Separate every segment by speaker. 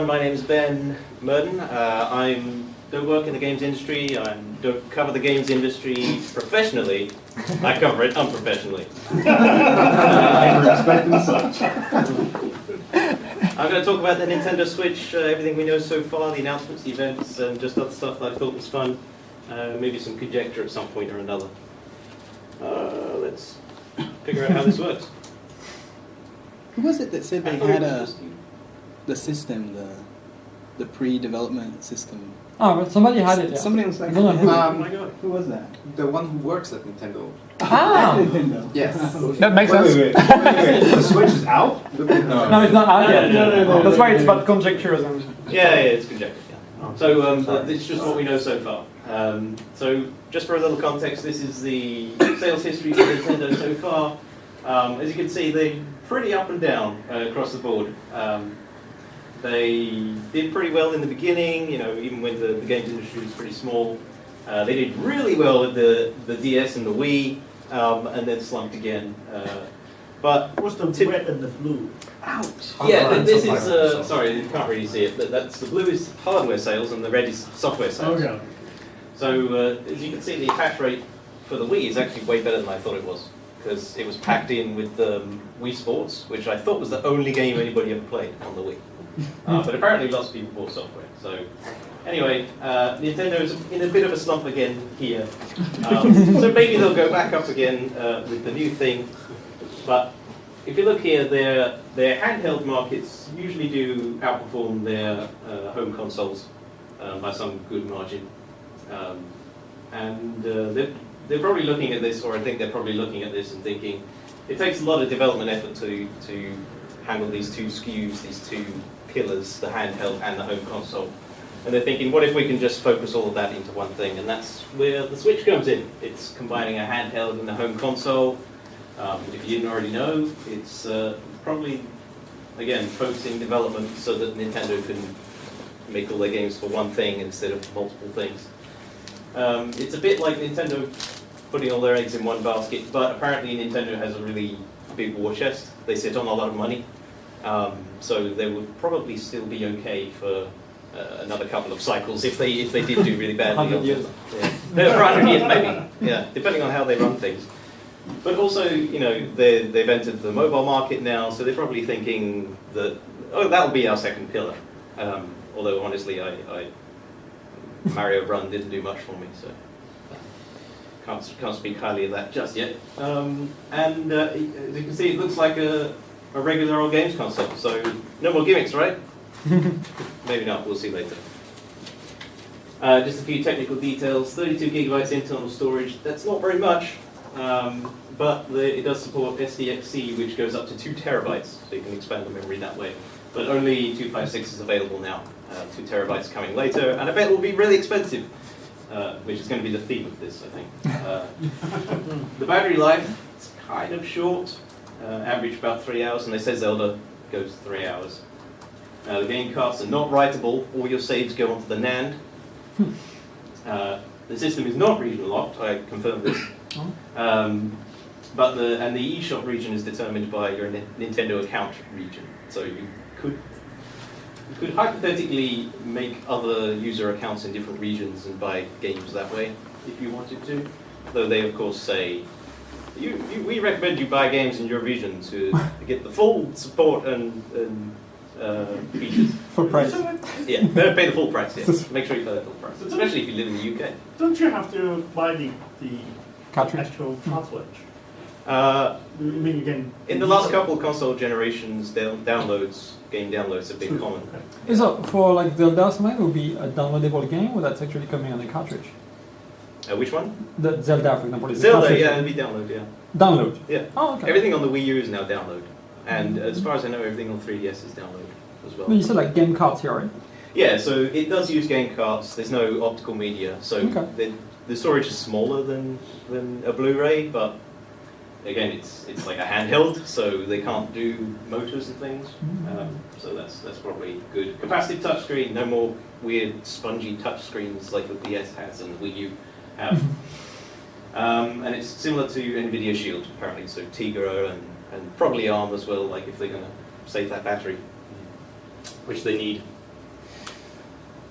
Speaker 1: My name is Ben Murden. I don't work in the games industry. I don't cover the games industry professionally. I cover it unprofessionally.
Speaker 2: I respect and such.
Speaker 1: I'm going to talk about the Nintendo Switch, everything we know so far, the announcements, the events, and just other stuff that I thought was fun. Maybe some conjecture at some point or another. Let's figure out how this works.
Speaker 3: Who was it that said they had the system, the pre-development system?
Speaker 4: Oh, but somebody had it. Yeah.
Speaker 3: Somebody was like,
Speaker 4: I don't know who.
Speaker 1: Oh my god.
Speaker 3: Who was that?
Speaker 5: The one who works at Nintendo.
Speaker 4: Ah!
Speaker 3: Nintendo.
Speaker 5: Yes.
Speaker 4: That makes sense.
Speaker 2: Wait. The Switch is out?
Speaker 4: No, it's not out yet.
Speaker 1: No.
Speaker 4: That's why it's about conjectures.
Speaker 1: Yeah, it's conjecture. Yeah. So it's just what we know so far. So just for a little context, this is the sales history for Nintendo so far. As you can see, they're pretty up and down across the board. They did pretty well in the beginning, even when the games industry was pretty small. They did really well with the DS and the Wii, and then slumped again. But
Speaker 6: what's the red and the blue?
Speaker 1: Ouch! Yeah, this is, sorry, you can't really see it, but that's the blue is hardware sales and the red is software sales.
Speaker 6: Okay.
Speaker 1: So as you can see, the attach rate for the Wii is actually way better than I thought it was, because it was packed in with Wii Sports, which I thought was the only game anybody ever played on the Wii. But apparently lots of people bought software. So anyway, Nintendo is in a bit of a slump again here. So maybe they'll go back up again with the new thing. But if you look here, their handheld markets usually do outperform their home consoles by some good margin. And they're probably looking at this, or I think they're probably looking at this and thinking, it takes a lot of development effort to handle these two SKUs, these two pillars, the handheld and the home console. And they're thinking, what if we can just focus all of that into one thing? And that's where the Switch comes in. It's combining a handheld and a home console. If you didn't already know, it's probably, again, focusing development so that Nintendo can make all their games for one thing instead of multiple things. It's a bit like Nintendo putting all their eggs in one basket, but apparently Nintendo has a really big war chest. They sit on a lot of money. So they would probably still be okay for another couple of cycles if they did do really badly.
Speaker 4: 100 years.
Speaker 1: Yeah. No, for 100 years maybe. Yeah, depending on how they run things. But also, they've entered the mobile market now, so they're probably thinking that that'll be our second pillar. Although honestly, Mario Run didn't do much for me, so can't speak highly of that just yet. And as you can see, it looks like a regular old games console, so no more gimmicks, right? Maybe not, we'll see later. Just a few technical details, 32 gigabytes internal storage, that's not very much, but it does support SDXC, which goes up to 2 terabytes, so you can expand the memory that way. But only 256 is available now, 2 terabytes coming later, and I bet it will be really expensive, which is going to be the theme of this, I think. The battery life is kind of short. Average about 3 hours, and they say Zelda goes 3 hours. The game carts are not writable, all your saves go onto the NAND. The system is not region locked, I confirmed this. But the eShop region is determined by your Nintendo account region. So you could hypothetically make other user accounts in different regions and buy games that way, if you wanted to. Though they of course say, we recommend you buy games in your region to get the full support and features.
Speaker 4: For price.
Speaker 1: Yeah, better pay the full price, yes. Make sure you pay the full price, especially if you live in the UK.
Speaker 6: Don't you have to buy the
Speaker 4: Cartridge.
Speaker 6: actual cartridge?
Speaker 1: I
Speaker 6: mean, you can...
Speaker 1: In the last couple of console generations, game downloads have been common.
Speaker 4: Okay. So for like Zelda, something would be a downloadable game, or that's actually coming on a cartridge?
Speaker 1: Which one?
Speaker 4: The Zelda, for example. Is
Speaker 1: Zelda, yeah, it'll be download, yeah.
Speaker 4: Download?
Speaker 1: Yeah.
Speaker 4: Oh, okay.
Speaker 1: Everything on the Wii U is now download. And as far as I know, everything on 3DS is download as well.
Speaker 4: Well, you said like game carts here, right?
Speaker 1: Yeah, so it does use game carts. There's no optical media, so the storage is smaller than a Blu-ray, but again, it's like a handheld, so they can't do motors and things. So that's probably good. Capacitive touchscreen, no more weird spongy touchscreens like the DS has and the Wii U have. And it's similar to NVIDIA Shield apparently, so Tegra and probably ARM as well, like if they're going to save that battery, which they need.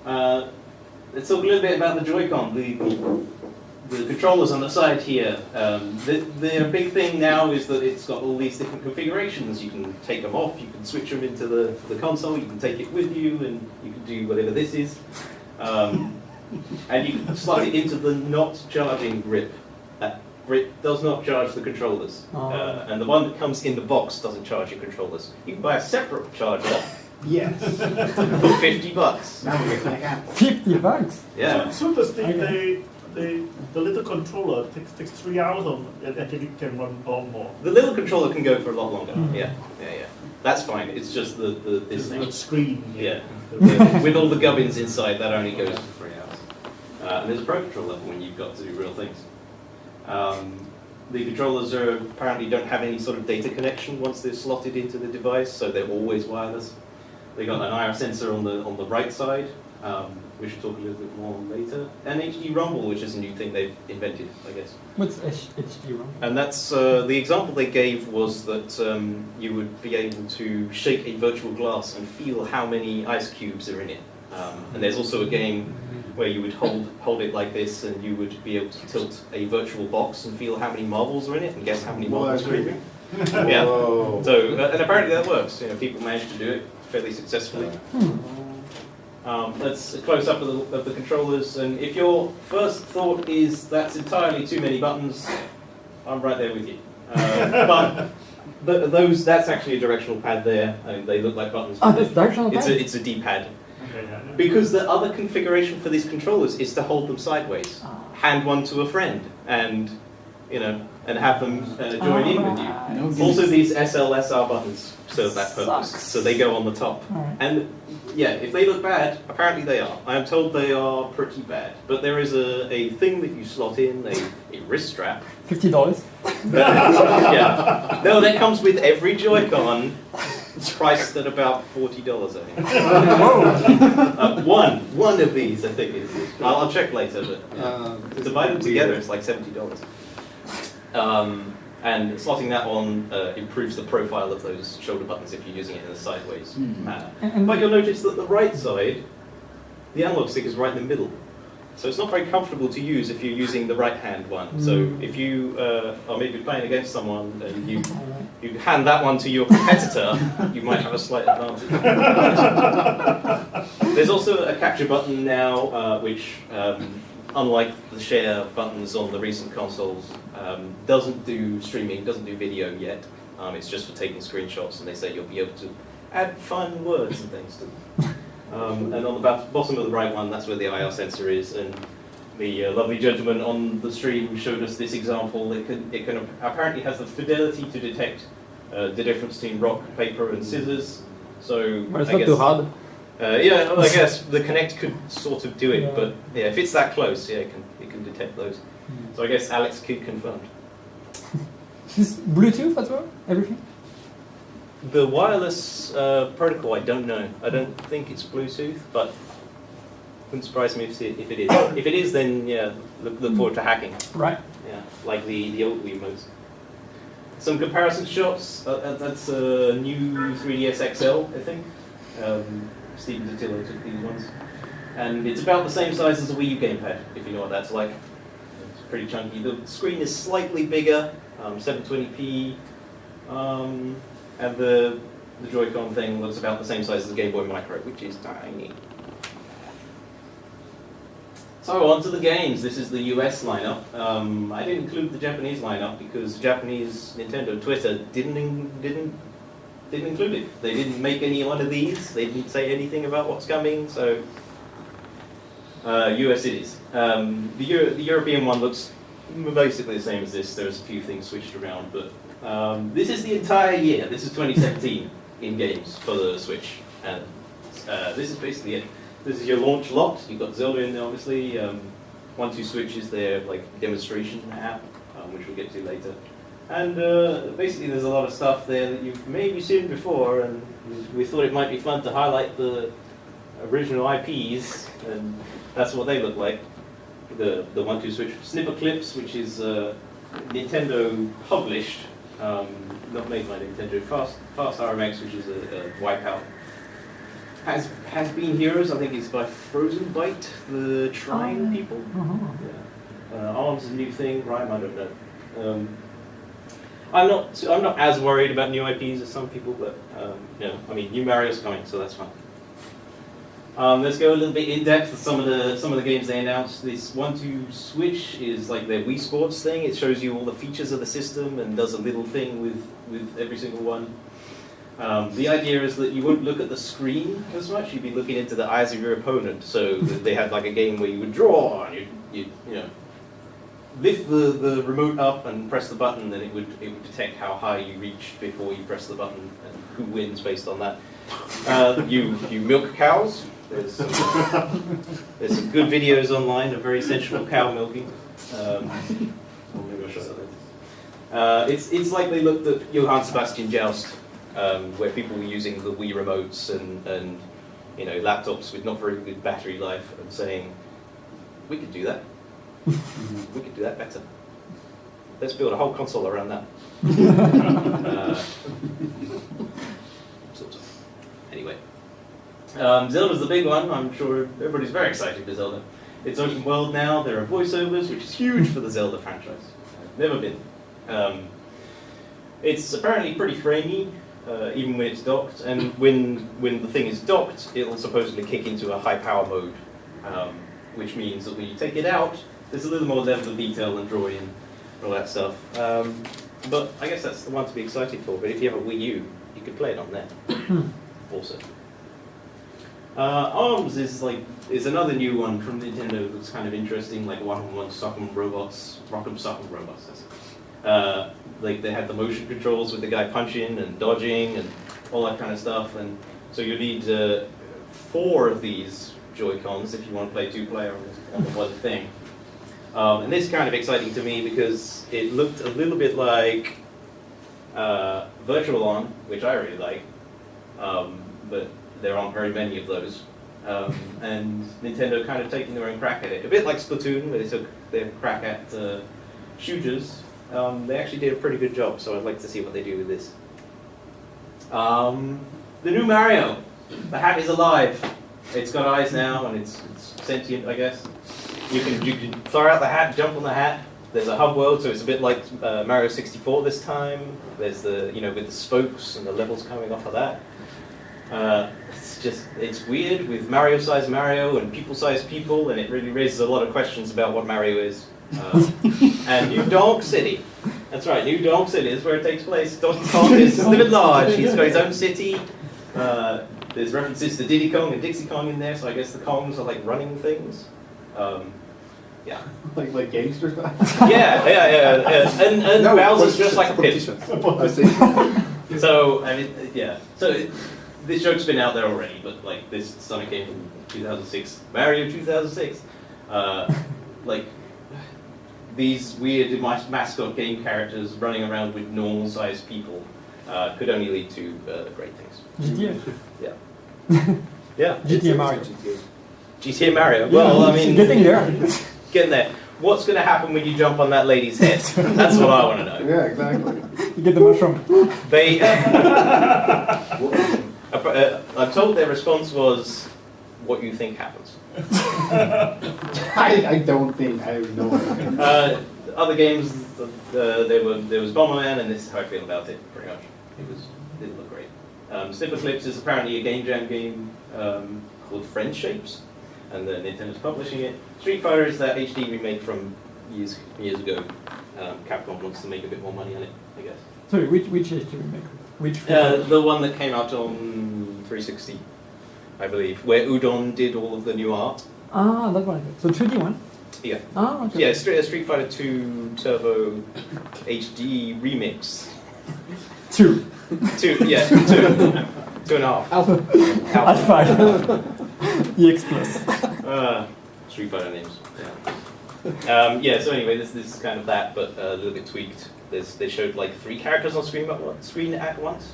Speaker 1: Let's talk a little bit about the Joy-Con, the controllers on the side here. The big thing now is that it's got all these different configurations. You can take them off, you can switch them into the console, you can take it with you, and you can do whatever this is. And you can slot it into the not charging grip. That grip does not charge the controllers. And the one that comes in the box doesn't charge your controllers. You can buy a separate charger.
Speaker 2: Yes.
Speaker 1: For $50.
Speaker 2: Now we're getting back out.
Speaker 4: $50?
Speaker 1: Yeah.
Speaker 6: So this thing, the little controller takes 3 hours and it can run a lot more.
Speaker 1: The little controller can go for a lot longer. Yeah. That's fine. It's just this
Speaker 6: Just
Speaker 1: thing.
Speaker 6: the screen.
Speaker 1: Yeah. With all the gubbins inside, that only goes for 3 hours. And there's a Pro Controller for when you've got to do real things. The controllers apparently don't have any sort of data connection once they're slotted into the device, so they're always wireless. They got an IR sensor on the right side, which we'll talk a little bit more on later, and HD Rumble, which is a new thing they've invented, I guess.
Speaker 4: What's HD Rumble?
Speaker 1: And that's the example they gave was that you would be able to shake a virtual glass and feel how many ice cubes are in it. And there's also a game where you would hold it like this, and you would be able to tilt a virtual box and feel how many marbles are in it, and guess how many marbles are in it. Yeah. So and apparently that works. You know, people manage to do it fairly successfully. That's a close up of the controllers, and if your first thought is that's entirely too many buttons, I'm right there with you. But that's actually a directional pad there. I mean, they look like buttons.
Speaker 4: Oh, that's directional pad?
Speaker 1: It's a D-pad. Because the other configuration for these controllers is to hold them sideways, hand one to a friend, and and have them join in with you. Also, these SLSR buttons serve that purpose, so they go on the top. And yeah, if they look bad, apparently they are. I am told they are pretty bad. But there is a thing that you slot in, a wrist strap.
Speaker 4: $50?
Speaker 1: Yeah. No, that comes with every Joy-Con. It's priced at about $40, I think. One of these, I think, is. I'll check later, but to buy them together, it's like $70. And slotting that on improves the profile of those shoulder buttons if you're using it in a sideways manner. But you'll notice that the right side, the analog stick is right in the middle. So it's not very comfortable to use if you're using the right-hand one. So if you are maybe playing against someone and you hand that one to your competitor, you might have a slight advantage. There's also a capture button now, which, unlike the share buttons on the recent consoles, doesn't do streaming, doesn't do video yet. It's just for taking screenshots, and they say you'll be able to add fun words and things to them. And on the bottom of the right one, that's where the IR sensor is. And the lovely gentleman on the stream showed us this example. It can apparently has the fidelity to detect the difference between rock, paper, and scissors. So
Speaker 4: But it's not too hard.
Speaker 1: Yeah, well, I guess the Kinect could sort of do it, but yeah, if it's that close, yeah, it can detect those. So I guess Alex Kidd confirmed.
Speaker 4: Is Bluetooth as well? Everything?
Speaker 1: The wireless protocol, I don't know. I don't think it's Bluetooth, but wouldn't surprise me if it is. If it is, then yeah, look forward to hacking.
Speaker 4: Right.
Speaker 1: Yeah, like the old Wiimotes. Some comparison shots. That's a new 3DS XL, I think. Stephen Totillo took these ones, and it's about the same size as a Wii U gamepad, if you know what that's like. It's pretty chunky. The screen is slightly bigger, 720p. And the Joy-Con thing looks about the same size as the Game Boy Micro, which is tiny. So on to the games. This is the US lineup. I didn't include the Japanese lineup because Japanese Nintendo Twitter didn't include it. They didn't make any one of these. They didn't say anything about what's coming. So US it is. The European one looks basically the same as this. There's a few things switched around, but. This is the entire year. This is 2017 in games for the Switch, and this is basically it. This is your launch lot. You've got Zelda in there, obviously. 1-2 Switch is their like demonstration app, which we'll get to later. And basically there's a lot of stuff there that you've maybe seen before, and we thought it might be fun to highlight the original IPs, and that's what they look like. The 1-2 switch snipper clips, which is Nintendo published, not made by Nintendo, Fast RMX, which is a Wipeout. Has Been Heroes, I think is by Frozen Byte, the Trine people. Yeah. ARMS is a new thing, Rhyme, I don't know. I'm not as worried about new IPs as some people, but I mean, new Mario's coming, so that's fine. Let's go a little bit in depth with some of the games they announced. This 1-2 Switch is like their Wii Sports thing. It shows you all the features of the system and does a little thing with every single one. The idea is that you wouldn't look at the screen as much. You'd be looking into the eyes of your opponent. So they had like a game where you would draw and you lift the remote up and press the button, then it would detect how high you reach before you press the button and who wins based on that. You milk cows. There's some good videos online of very sensual cow milking. Maybe I'll show that later. It's like they looked at Johann Sebastian Joust, where people were using the Wii remotes and laptops with not very good battery life and saying, we could do that. We could do that better. Let's build a whole console around that. Sort of. Anyway. Zelda's the big one. I'm sure everybody's very excited for Zelda. It's open world now. There are voiceovers, which is huge for the Zelda franchise. Never been. It's apparently pretty framey, even when it's docked. And when the thing is docked, it'll supposedly kick into a high power mode, which means that when you take it out, there's a little more level of detail and drawing and all that stuff. But I guess that's the one to be excited for. But if you have a Wii U, you could play it on there. Also. ARMS is another new one from Nintendo that's kind of interesting, like one-on-one rock'em robots, that's it. Like they have the motion controls with the guy punching and dodging and all that kind of stuff, and so you need 4 of these Joy-Cons if you want to play 2-player on the one thing. And this is kind of exciting to me because it looked a little bit like Virtual On, which I really like, but there aren't very many of those. And Nintendo kind of taking their own crack at it. A bit like Splatoon, where they took their crack at shooters. They actually did a pretty good job, so I'd like to see what they do with this. The new Mario. The hat is alive. It's got eyes now, and it's sentient, I guess. You can throw out the hat, jump on the hat. There's a hub world, so it's a bit like Mario 64 this time. There's the with the spokes and the levels coming off of that. It's weird with Mario-sized Mario and people-sized people, and it really raises a lot of questions about what Mario is. And New Donk City. That's right, New Donk City is where it takes place. Donkey Kong is a little bit large. He's got his own city. There's references to Diddy Kong and Dixie Kong in there, so I guess the Kongs are like running things. Yeah.
Speaker 2: Like gangsters?
Speaker 1: Yeah. And Bowser's just like a pimp. So, I mean, yeah. So, this joke's been out there already, but like this Sonic game from 2006, Mario 2006, like these weird mascot game characters running around with normal-sized people could only lead to great things.
Speaker 4: GTA.
Speaker 1: Yeah. Yeah.
Speaker 4: GTA Mario.
Speaker 1: GTA Mario. Well, I mean,
Speaker 4: getting there.
Speaker 1: Getting there. What's going to happen when you jump on that lady's head? That's what I want to know.
Speaker 2: Yeah, exactly.
Speaker 4: You get the mushroom.
Speaker 1: They. I'm told their response was, "What you think happens."
Speaker 2: I don't think I know.
Speaker 1: Other games, there was Bomberman, and this is how I feel about it. Pretty much, it didn't look great. Snipper Clips is apparently a game jam game called Friend Shapes, and Nintendo's publishing it. Street Fighter is that HD remake from years ago. Capcom wants to make a bit more money on it, I guess.
Speaker 4: Sorry, which HD remake? Which?
Speaker 1: The one that came out on 360, I believe, where Udon did all of the new art.
Speaker 4: Ah, that one. So 2D one?
Speaker 1: Yeah.
Speaker 4: Ah, okay.
Speaker 1: Yeah, Street Fighter 2 Turbo HD remix.
Speaker 4: 2.
Speaker 1: 2, yeah, 2. 2.5.
Speaker 4: Alpha. EX Plus.
Speaker 1: Street Fighter names. Yeah. Yeah. So anyway, this is kind of that, but a little bit tweaked. They showed like 3 characters on screen at once,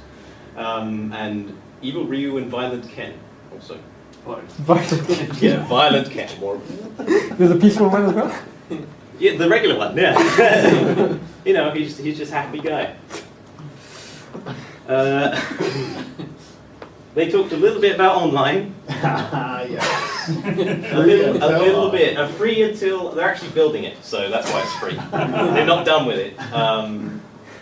Speaker 1: and Evil Ryu and Violent Ken also.
Speaker 4: Violent.
Speaker 1: Yeah, Violent Ken. More.
Speaker 4: There's a peaceful one as well.
Speaker 1: Yeah, the regular one. Yeah. You know, he's just a happy guy. They talked a little bit about online.
Speaker 2: Yes.
Speaker 1: A little bit. Free until they're actually building it, so that's why it's free. They're not done with it.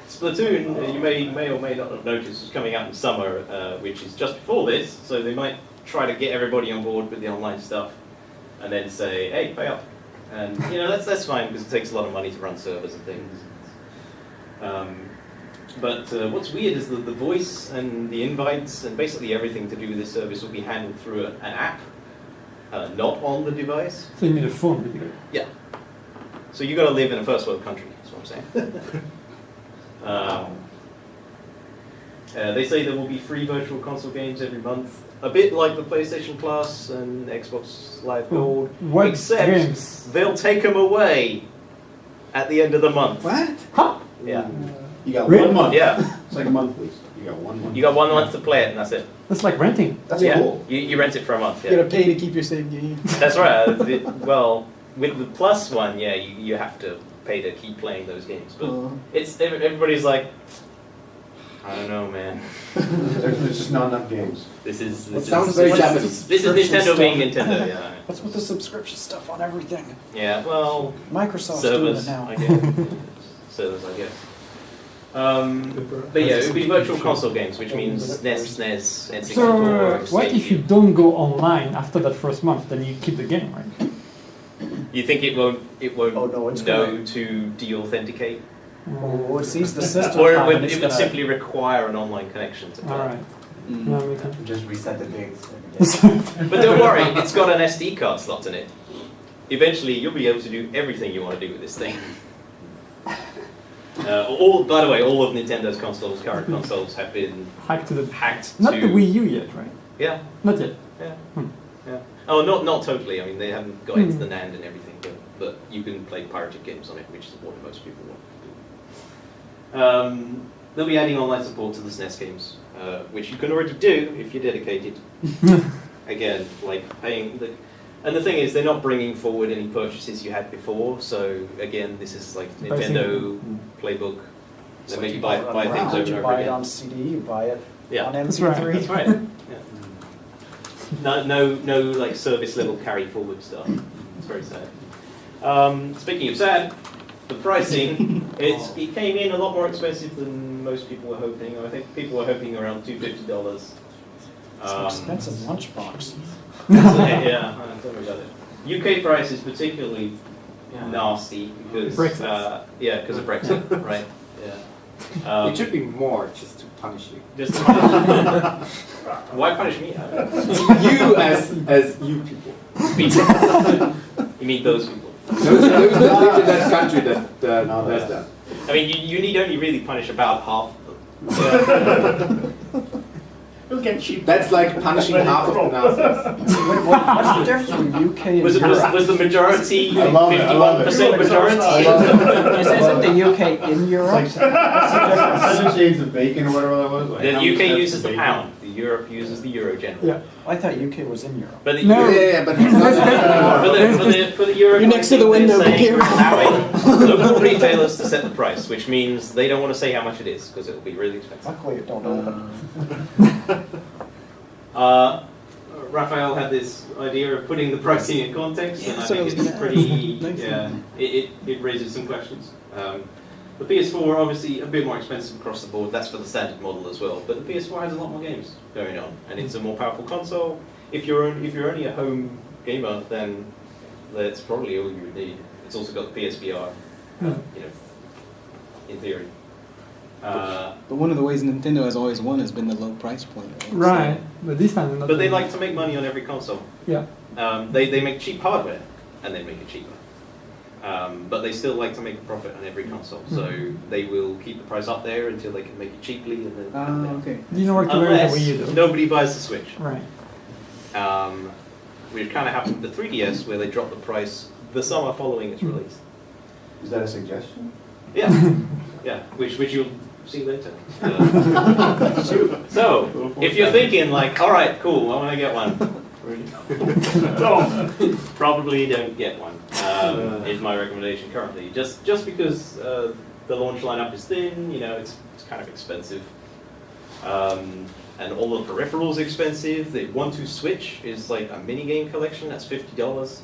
Speaker 1: Splatoon, you may or may not have noticed, is coming out in summer, which is just before this. So they might try to get everybody on board with the online stuff, and then say, "Hey, pay up." And you know that's fine because it takes a lot of money to run servers and things. But what's weird is that the voice and the invites and basically everything to do with this service will be handled through an app, not on the device.
Speaker 4: So you need a phone, basically.
Speaker 1: Yeah. So you got to live in a first world country. That's what I'm saying. They say there will be free virtual console games every month, a bit like the PlayStation Plus and Xbox Live Gold,
Speaker 4: What
Speaker 1: except
Speaker 4: games?
Speaker 1: they'll take them away at the end of the month.
Speaker 3: What?
Speaker 4: Huh?
Speaker 1: Yeah.
Speaker 2: You got
Speaker 4: Really?
Speaker 2: 1 month.
Speaker 1: Yeah.
Speaker 2: It's like a month, please. You got 1 month.
Speaker 1: You got 1 month to play it, and that's it.
Speaker 4: That's like renting.
Speaker 2: That's
Speaker 1: yeah.
Speaker 2: cool.
Speaker 1: You rent it for a month.
Speaker 3: You
Speaker 1: Yeah.
Speaker 3: gotta pay to keep your save game.
Speaker 1: That's right. Well, with the Plus one, yeah, you have to pay to keep playing those games. But it's everybody's like, I don't know, man.
Speaker 2: There's just not enough games.
Speaker 1: This is
Speaker 5: sounds very Japanese.
Speaker 1: This is Nintendo being Nintendo. Yeah.
Speaker 7: What's with the subscription stuff on everything?
Speaker 1: Yeah. Well,
Speaker 7: Microsoft's doing it
Speaker 1: servers,
Speaker 7: now.
Speaker 1: I guess. Servers, I guess. But yeah, it would be virtual console games, which means SNES, SNES, N64.
Speaker 4: So what
Speaker 1: Sega.
Speaker 4: if you don't go online after that first month? Then you keep the game, right?
Speaker 1: You think it won't
Speaker 7: Oh, no, it's
Speaker 1: know
Speaker 7: gonna-
Speaker 1: to de-authenticate?
Speaker 7: Oh, it sees the system.
Speaker 1: Or it
Speaker 7: time
Speaker 1: would,
Speaker 7: and it's
Speaker 1: it would
Speaker 7: gonna-
Speaker 1: simply require an online connection to play.
Speaker 4: All right.
Speaker 3: Mm.
Speaker 4: Yeah, we can.
Speaker 5: Just reset the dates.
Speaker 1: But don't worry, it's got an SD card slot in it. Eventually, you'll be able to do everything you want to do with this thing. By the way, all of Nintendo's consoles, current consoles, have been
Speaker 4: Hacked to the.
Speaker 1: hacked
Speaker 4: Not
Speaker 1: to.
Speaker 4: the Wii U yet, right?
Speaker 1: Yeah,
Speaker 4: Not yet.
Speaker 1: yeah,
Speaker 4: Hmm.
Speaker 1: yeah. Oh, not totally. I mean, they haven't got into
Speaker 4: Hmm.
Speaker 1: the NAND and everything, but you can play pirated games on it, which is what most people want to do. They'll be adding online support to the SNES games, which you can already do if you're dedicated. Again, like paying the. And the thing is, they're not bringing forward any purchases you had before. So again, this is like Nintendo playbook. They
Speaker 7: So
Speaker 1: make
Speaker 7: you
Speaker 1: you buy
Speaker 7: buy it on
Speaker 1: things
Speaker 7: ground,
Speaker 1: over
Speaker 7: you
Speaker 1: and
Speaker 7: buy
Speaker 1: over
Speaker 7: it
Speaker 1: again.
Speaker 7: on CD, you buy it
Speaker 1: Yeah.
Speaker 7: on
Speaker 4: That's
Speaker 7: MP3.
Speaker 4: right.
Speaker 1: That's right. Yeah. No, like service level carry forward stuff. It's very sad. Speaking of sad, the pricing it came in a lot more expensive than most people were hoping. I think people were hoping around $250.
Speaker 7: It's an expensive lunchbox.
Speaker 1: Yeah, tell me about it. UK price is particularly nasty because
Speaker 4: Brexit.
Speaker 1: because of Brexit, right? Yeah.
Speaker 5: It should be more just to punish you.
Speaker 1: Just why punish me?
Speaker 5: You as you people.
Speaker 1: You mean those people?
Speaker 5: Those that live in that country that does that.
Speaker 1: I mean, you need only really punish about half of them.
Speaker 6: You'll get cheap.
Speaker 5: That's like punishing half of the Nazis.
Speaker 7: Wait, what's the difference between UK and
Speaker 1: Was
Speaker 7: Europe?
Speaker 1: the majority
Speaker 2: I love it, I love it.
Speaker 1: 51% majority?
Speaker 2: I love it.
Speaker 7: Isn't the UK in
Speaker 2: It's
Speaker 7: Europe?
Speaker 2: like 7 shades of bacon or whatever that was. Like,
Speaker 1: The
Speaker 2: how many
Speaker 1: UK
Speaker 2: steps
Speaker 1: uses
Speaker 2: of
Speaker 1: the
Speaker 2: bacon?
Speaker 1: pound. The Europe uses the euro generally.
Speaker 4: Yeah.
Speaker 7: I thought UK was in Europe.
Speaker 1: But the
Speaker 4: No.
Speaker 1: Euro-
Speaker 5: But it's not
Speaker 1: for the euro,
Speaker 3: You're next to the window,
Speaker 1: they're
Speaker 3: be
Speaker 1: saying
Speaker 3: careful.
Speaker 1: allowing local retailers to set the price, which means they don't want to say how much it is because it will be really expensive.
Speaker 7: Luckily, it don't open.
Speaker 1: Raphael had this idea of putting the pricing in context,
Speaker 3: Yeah,
Speaker 1: and I
Speaker 3: that's what I
Speaker 1: think
Speaker 3: was
Speaker 1: it's
Speaker 3: gonna
Speaker 1: pretty.
Speaker 3: ask.
Speaker 1: Yeah, it raises some questions. The PS4 obviously a bit more expensive across the board. That's for the standard model as well. But the PS4 has a lot more games going on, and it's a more powerful console. If you're only a home gamer, then that's probably all you would need. It's also got the PSVR, in theory.
Speaker 3: But one of the ways Nintendo has always won has been the low price point.
Speaker 4: Right. But this time they're not.
Speaker 1: But they
Speaker 4: doing
Speaker 1: like to make money on every console.
Speaker 4: Yeah.
Speaker 1: They make cheap hardware, and then make it cheaper. But they still like to make a profit on every console, so they will keep the price up there until they can make it cheaply, and then come down.
Speaker 3: Okay.
Speaker 4: Do you know what to learn
Speaker 1: Unless
Speaker 4: the Wii U though?
Speaker 1: nobody buys the Switch.
Speaker 4: Right.
Speaker 1: Which kind of happened with the 3DS, where they dropped the price the summer following its release.
Speaker 2: Is that a suggestion?
Speaker 1: Yeah, yeah, which you'll see later. So, if you're thinking like, all right, cool, I want to get one, probably don't get one. Is my recommendation currently. Just because the launch lineup is thin, you know, it's kind of expensive. And all the peripherals are expensive. The 1-2 Switch is like a mini game collection. That's $50.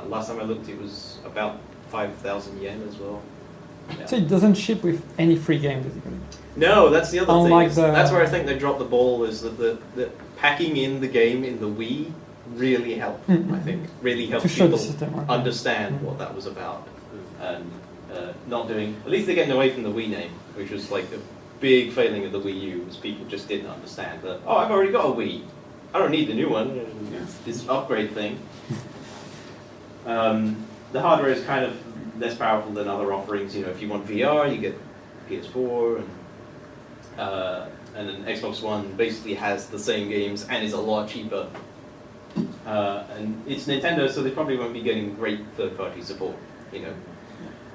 Speaker 1: Last time I looked, it was about 5,000 yen as well. Yeah.
Speaker 4: So it doesn't ship with any free game, basically.
Speaker 1: No, that's the other
Speaker 4: Unlike
Speaker 1: thing.
Speaker 4: the-
Speaker 1: That's where I think they dropped the ball. Is that the packing in the game in the Wii really helped. I think really helped
Speaker 4: To show the
Speaker 1: people
Speaker 4: system, right?
Speaker 1: understand what that was about, and not doing. At least they're getting away from the Wii name, which was like a big failing of the Wii U. Was people just didn't understand that. Oh, I've already got a Wii. I don't need the new one. This upgrade thing. The hardware is kind of less powerful than other offerings. You know, if you want VR, you get PS4, and then Xbox One basically has the same games and is a lot cheaper. And it's Nintendo, so they probably won't be getting great third-party support. You know,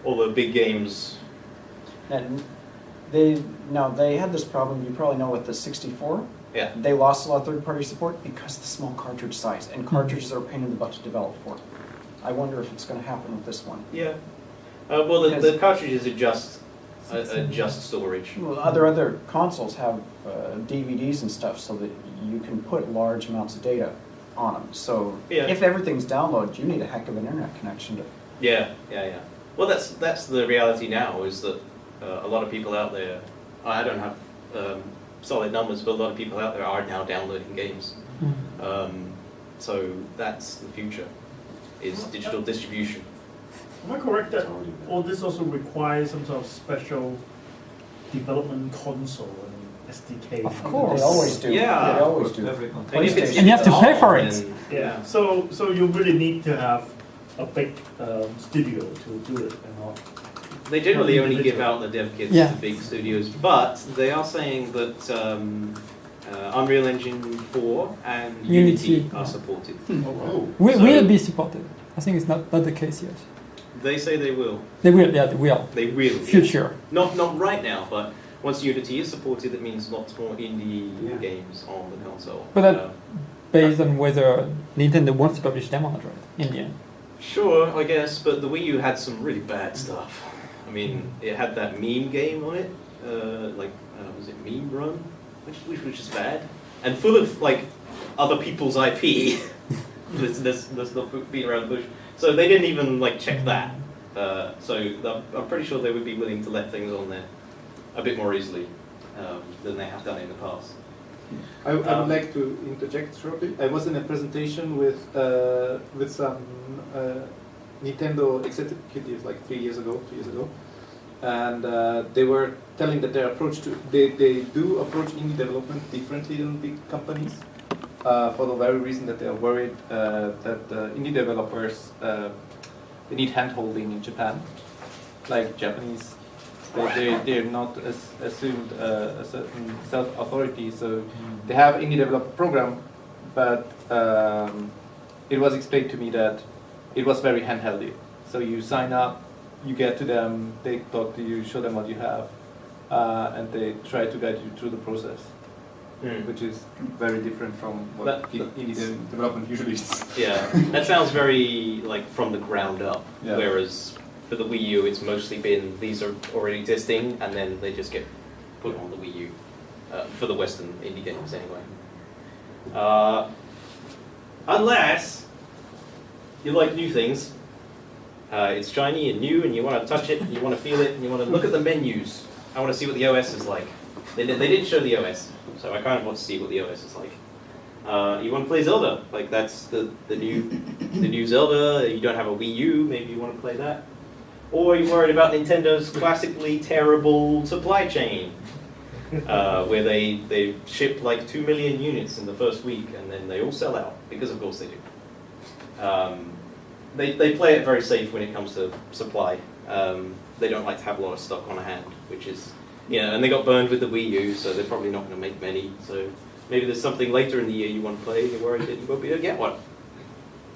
Speaker 1: all the big games.
Speaker 7: And they had this problem, you probably know, with the 64.
Speaker 1: Yeah.
Speaker 7: They lost a lot of third-party support because of the small cartridge size, and cartridges are a pain in the butt to develop for. I wonder if it's going to happen with this one.
Speaker 1: Yeah. Well, the cartridges are just storage.
Speaker 7: Well, other consoles have DVDs and stuff so that you can put large amounts of data on them. So
Speaker 1: Yeah.
Speaker 7: if everything's downloaded, you need a heck of an internet connection to.
Speaker 1: Yeah. Well, that's the reality now. Is that a lot of people out there. I don't have solid numbers, but a lot of people out there are now downloading games. So that's the future. Is digital distribution.
Speaker 6: Am I correct that all this also requires some sort of special development console and SDK?
Speaker 4: Of course.
Speaker 7: They always do.
Speaker 1: Yeah.
Speaker 7: They always do.
Speaker 1: And if it's
Speaker 7: PlayStation.
Speaker 4: And you have to pay for it.
Speaker 1: then-
Speaker 6: Yeah. So you really need to have a big studio to do it and all.
Speaker 1: They generally only give out the dev kits
Speaker 4: Yeah.
Speaker 1: to big studios, but they are saying that Unreal Engine 4 and Unity are supported.
Speaker 2: Oh.
Speaker 4: Will be supported. I think it's not the case yet.
Speaker 1: They say they will.
Speaker 4: They will, yeah, they will.
Speaker 1: They will.
Speaker 4: Future.
Speaker 1: Not right now, but once Unity is supported, it means lots more indie games on the console.
Speaker 4: But that based on whether Nintendo wants to publish them or not, right? In the end.
Speaker 1: Sure, I guess, but the Wii U had some really bad stuff. I mean, it had that meme game on it, was it Meme Run? Which was just bad. And full of, like, other people's IP. There's not being around the bush. So they didn't even, like, check that. So I'm pretty sure they would be willing to let things on there a bit more easily than they have done in the past.
Speaker 5: I would like to interject shortly. I was in a presentation with some Nintendo executives like 2 years ago, and they were telling that their approach to they do approach indie development differently than big companies, for the very reason that they are worried that indie developers they need hand-holding in Japan, like Japanese. They're not assumed a certain self-authority, so they have indie developer program, but it was explained to me that it was very hand-holdy. So you sign up, you get to them, they talk to you, show them what you have, and they try to guide you through the process, which is very different from what indie development usually is.
Speaker 1: Yeah, that sounds very, like, from the ground up,
Speaker 5: Yeah.
Speaker 1: whereas for the Wii U, it's mostly been, these are already existing, and then they just get put on the Wii U, for the Western indie games anyway. Unless you like new things, it's shiny and new, and you want to touch it, and you want to feel it, and you want to look at the menus. I want to see what the OS is like. They didn't show the OS, so I kind of want to see what the OS is like. You want to play Zelda, like that's the new Zelda. You don't have a Wii U, maybe you want to play that. Or you're worried about Nintendo's classically terrible supply chain, where they ship like 2 million units in the first week, and then they all sell out, because of course they do. They play it very safe when it comes to supply. They don't like to have a lot of stock on hand, which is, and they got burned with the Wii U, so they're probably not going to make many. So maybe there's something later in the year you want to play, and you're worried that you won't be able to get one.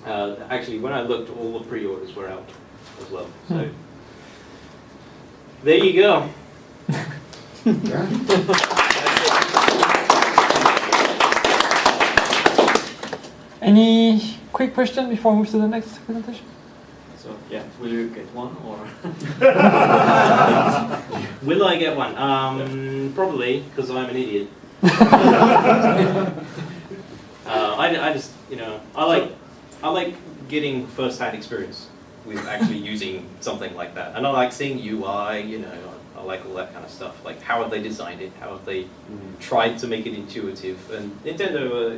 Speaker 1: Actually, when I looked, all the pre-orders were out as well. So there you go.
Speaker 4: Any quick question before we move to the next presentation?
Speaker 8: So yeah, will you get one or?
Speaker 1: Will I get one? Probably, because I'm an idiot. I just, I like getting first-hand experience with actually using something like that, and I like seeing UI. I like all that kind of stuff. Like, how have they designed it? How have they tried to make it intuitive? And Nintendo,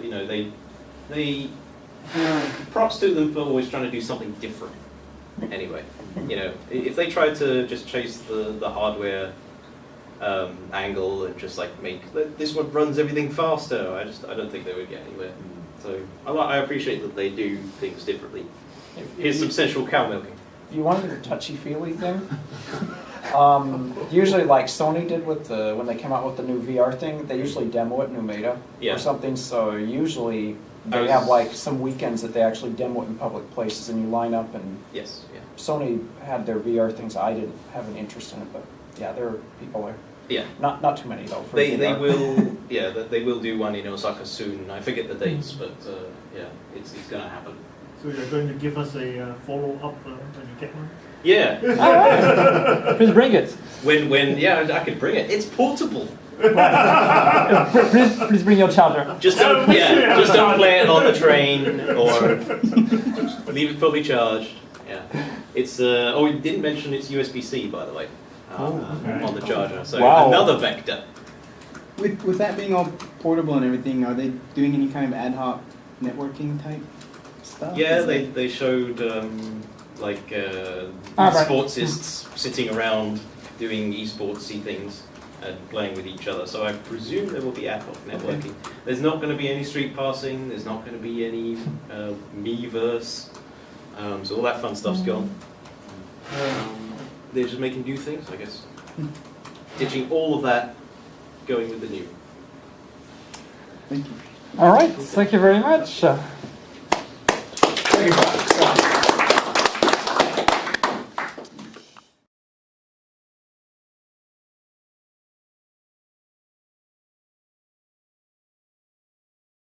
Speaker 1: they props to them for always trying to do something different. Anyway, if they tried to just chase the hardware angle and just like make this one runs everything faster, I don't think they would get anywhere. So I appreciate that they do things differently. Here's some sensual cow milking.
Speaker 7: If you wanted a touchy-feely thing, usually like Sony did with when they came out with the new VR thing, they usually demo it in Umeda or something. So usually they have like some weekends that they actually demo it in public places, and you line up and.
Speaker 1: Yes. Yeah.
Speaker 7: Sony had their VR things. I didn't have an interest in it, but yeah, there are people there.
Speaker 1: Yeah.
Speaker 7: Not too many though. For
Speaker 1: They
Speaker 7: VR.
Speaker 1: will they will do one in Osaka soon. I forget the dates, but yeah, it's going to happen.
Speaker 6: So you're going to give us a follow-up when you get one?
Speaker 1: Yeah.
Speaker 4: All right. Please bring it.
Speaker 1: When I could bring it. It's portable.
Speaker 4: Please bring your charger.
Speaker 1: Just don't play it on the train or leave it fully charged. Yeah. It's we didn't mention it's USB-C, by the way, on the charger. So another vector.
Speaker 3: With that being all portable and everything, are they doing any kind of ad hoc networking type stuff?
Speaker 1: Yeah, they showed sportsists sitting around doing esportsy things and playing with each other. So I presume there will be ad hoc networking. There's not going to be any street passing. There's not going to be any Miiverse. So all that fun stuff's gone. They're just making new things, I guess. Ditching all of that, going with the new.
Speaker 3: Thank you.
Speaker 4: All right. Thank you very much.
Speaker 2: Thank you.